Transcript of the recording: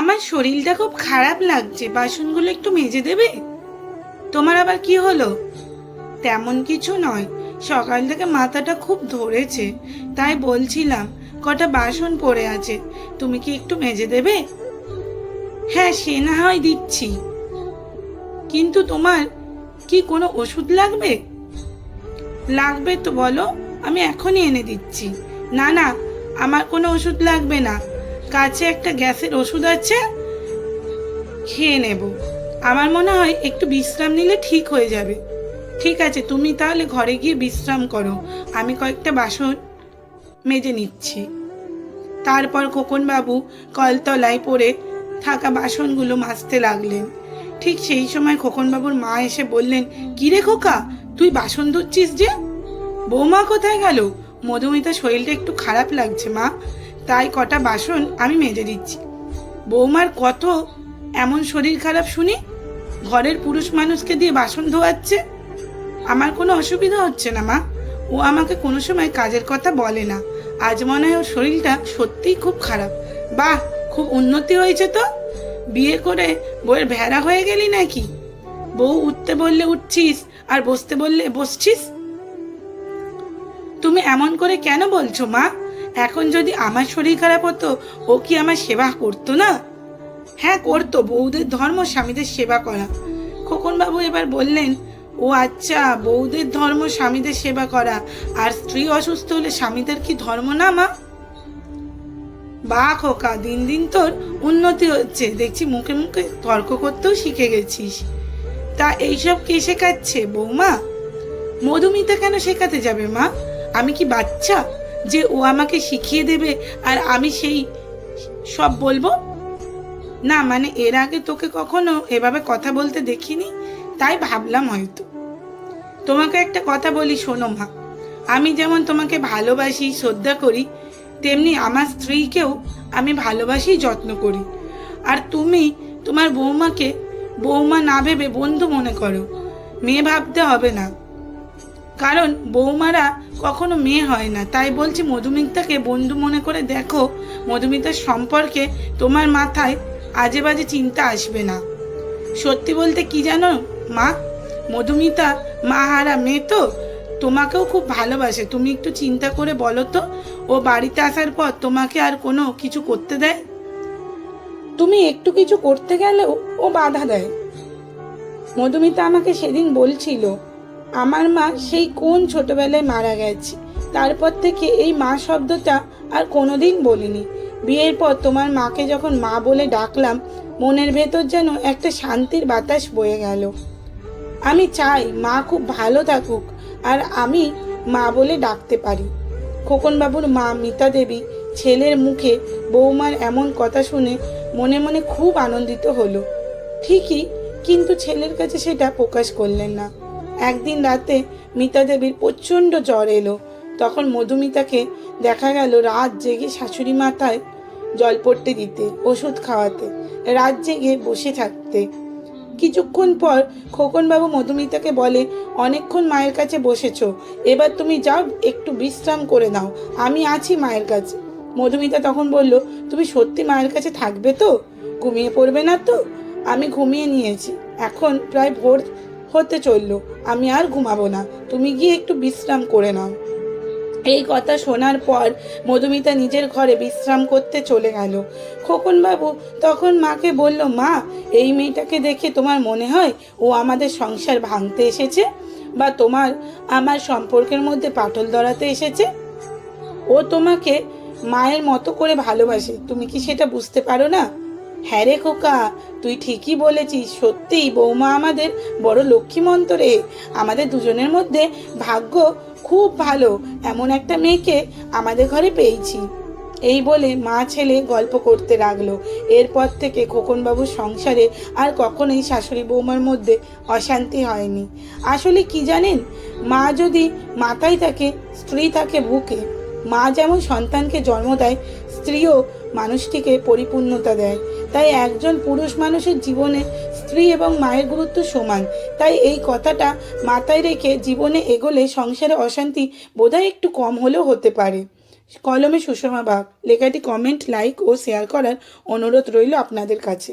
আমার শরীরটা খুব খারাপ লাগছে, বাসনগুলো একটু মেজে দেবে? তোমার আবার কি হলো? তেমন কিছু নয়, সকাল থেকে মাথাটা খুব ধরেছে, তাই বলছিলাম কটা বাসন পড়ে আছে, তুমি কি একটু মেজে দেবে? হ্যাঁ, সে না হয় দিচ্ছি, কিন্তু তোমার কি কোনো ওষুধ লাগবে? লাগবে তো বলো, আমি এখনই এনে দিচ্ছি। না না, আমার কোনো ওষুধ লাগবে না, কাছে একটা গ্যাসের ওষুধ আছে, খেয়ে নেব। আমার মনে হয় একটু বিশ্রাম নিলে ঠিক হয়ে যাবে। ঠিক আছে, তুমি তাহলে ঘরে গিয়ে বিশ্রাম করো, আমি কয়েকটা বাসন মেজে নিচ্ছি। তারপর খোকনবাবু কলতলায় পড়ে থাকা বাসনগুলো মাজতে লাগলেন। ঠিক সেই সময় খোকনবাবুর মা এসে বললেন, কিরে খোকা, তুই বাসন ধুচ্ছিস যে? বৌমা কোথায় গেল? মধুমিতার শরীরটা একটু খারাপ লাগছে মা, তাই কটা বাসন আমি মেজে দিচ্ছি। বৌমার কত এমন শরীর খারাপ শুনি, ঘরের পুরুষ মানুষকে দিয়ে বাসন ধোয়াচ্ছে। আমার কোনো অসুবিধা হচ্ছে না মা, ও আমাকে কোনো সময় কাজের কথা বলে না, আজ মনে হয় ওর শরীরটা সত্যিই খুব খারাপ। বাহ, খুব উন্নতি হয়েছে তো, বিয়ে করে বউয়ের ভেড়া হয়ে গেলি নাকি? বউ উঠতে বললে উঠছিস আর বসতে বললে বসছিস। তুমি এমন করে কেন বলছো মা? এখন যদি আমার শরীর খারাপ হতো, ও কি আমার সেবা করতো না? হ্যাঁ করতো, বউদের ধর্ম স্বামীদের সেবা করা। খোকনবাবু এবার বললেন, ও আচ্ছা, বউদের ধর্ম স্বামীদের সেবা করা, আর স্ত্রী অসুস্থ হলে স্বামীদের কি ধর্ম না মা? বা খোকা, দিন দিন তোর উন্নতি হচ্ছে, দেখছি মুখে মুখে তর্ক করতেও শিখে গেছিস। তা এইসব কে শেখাচ্ছে বৌমা? মধুমিতা কেন শেখাতে যাবে মা? আমি কি বাচ্চা যে ও আমাকে শিখিয়ে দেবে আর আমি সেই সব বলবো? না মানে এর আগে তোকে কখনো এভাবে কথা বলতে দেখিনি, তাই ভাবলাম হয়তো। তোমাকে একটা কথা বলি শোনো মা, আমি যেমন তোমাকে ভালোবাসি শ্রদ্ধা করি, তেমনি আমার স্ত্রীকেও আমি ভালোবাসি যত্ন করি। আর তুমি তোমার বৌমাকে বৌমা না ভেবে বন্ধু মনে করো, মেয়ে ভাবতে হবে না, কারণ বৌমারা কখনো মেয়ে হয় না। তাই বলছি মধুমিতাকে বন্ধু মনে করে দেখো, মধুমিতার সম্পর্কে তোমার মাথায় আজে বাজে চিন্তা আসবে না। সত্যি বলতে কি জানো মা, মধুমিতা মা হারা মেয়ে তো, তোমাকেও খুব ভালোবাসে। তুমি একটু চিন্তা করে বলো তো, ও বাড়িতে আসার পর তোমাকে আর কোনো কিছু করতে দেয়? তুমি একটু কিছু করতে গেলেও ও বাধা দেয়। মধুমিতা আমাকে সেদিন বলছিল, আমার মা সেই কোন ছোটবেলায় মারা গেছে, তারপর থেকে এই মা শব্দটা আর কোনোদিন বলিনি। বিয়ের পর তোমার মাকে যখন মা বলে ডাকলাম, মনের ভেতর যেন একটা শান্তির বাতাস বয়ে গেল। আমি চাই মা খুব ভালো থাকুক আর আমি মা বলে ডাকতে পারি। খোকনবাবুর মা মিতা দেবী ছেলের মুখে বৌমার এমন কথা শুনে মনে মনে খুব আনন্দিত হলো ঠিকই, কিন্তু ছেলের কাছে সেটা প্রকাশ করলেন না। একদিন রাতে মিতা দেবীর প্রচণ্ড জ্বর এলো। তখন মধুমিতাকে দেখা গেল রাত জেগে শাশুড়ি মাথায় জলপট্টি দিতে, ওষুধ খাওয়াতে, রাত জেগে বসে থাকতে। কিছুক্ষণ পর খোকনবাবু মধুমিতাকে বলে, অনেকক্ষণ মায়ের কাছে বসেছ, এবার তুমি যাও একটু বিশ্রাম করে নাও, আমি আছি মায়ের কাছে। মধুমিতা তখন বলল, তুমি সত্যি মায়ের কাছে থাকবে তো? ঘুমিয়ে পড়বে না তো? আমি ঘুমিয়ে নিয়েছি, এখন প্রায় ভোর হতে চললো, আমি আর ঘুমাবো না, তুমি গিয়ে একটু বিশ্রাম করে নাও। এই কথা শোনার পর মধুমিতা নিজের ঘরে বিশ্রাম করতে চলে গেল। খোকনবাবু তখন মাকে বলল, মা, এই মেয়েটাকে দেখে তোমার মনে হয় ও আমাদের সংসার ভাঙতে এসেছে, বা তোমার আমার সম্পর্কের মধ্যে পাটল ধরাতে এসেছে? ও তোমাকে মায়ের মতো করে ভালোবাসে, তুমি কি সেটা বুঝতে পারো না? হ্যাঁ রে খোকা, তুই ঠিকই বলেছিস, সত্যিই বৌমা আমাদের বড় লক্ষ্মীমন্ত রে, আমাদের দুজনের মধ্যে ভাগ্য খুব ভালো, এমন একটা মেয়েকে আমাদের ঘরে পেয়েছি। এই বলে মা ছেলে গল্প করতে লাগলো। এরপর থেকে খোকনবাবুর সংসারে আর কখনোই শাশুড়ি বৌমার মধ্যে অশান্তি হয়নি। আসলে কি জানেন, মা যদি মাথায় থাকে, স্ত্রী থাকে বুকে। মা যেমন সন্তানকে জন্ম দেয়, স্ত্রীও মানুষটিকে পরিপূর্ণতা দেয়। তাই একজন পুরুষ মানুষের জীবনে স্ত্রী এবং মায়ের গুরুত্ব সমান। তাই এই কথাটা মাথায় রেখে জীবনে এগোলে সংসারে অশান্তি বোধহয় একটু কম হলেও হতে পারে। কলমে সুষমা বাগ লেখাটি কমেন্ট, লাইক ও শেয়ার করার অনুরোধ রইল আপনাদের কাছে।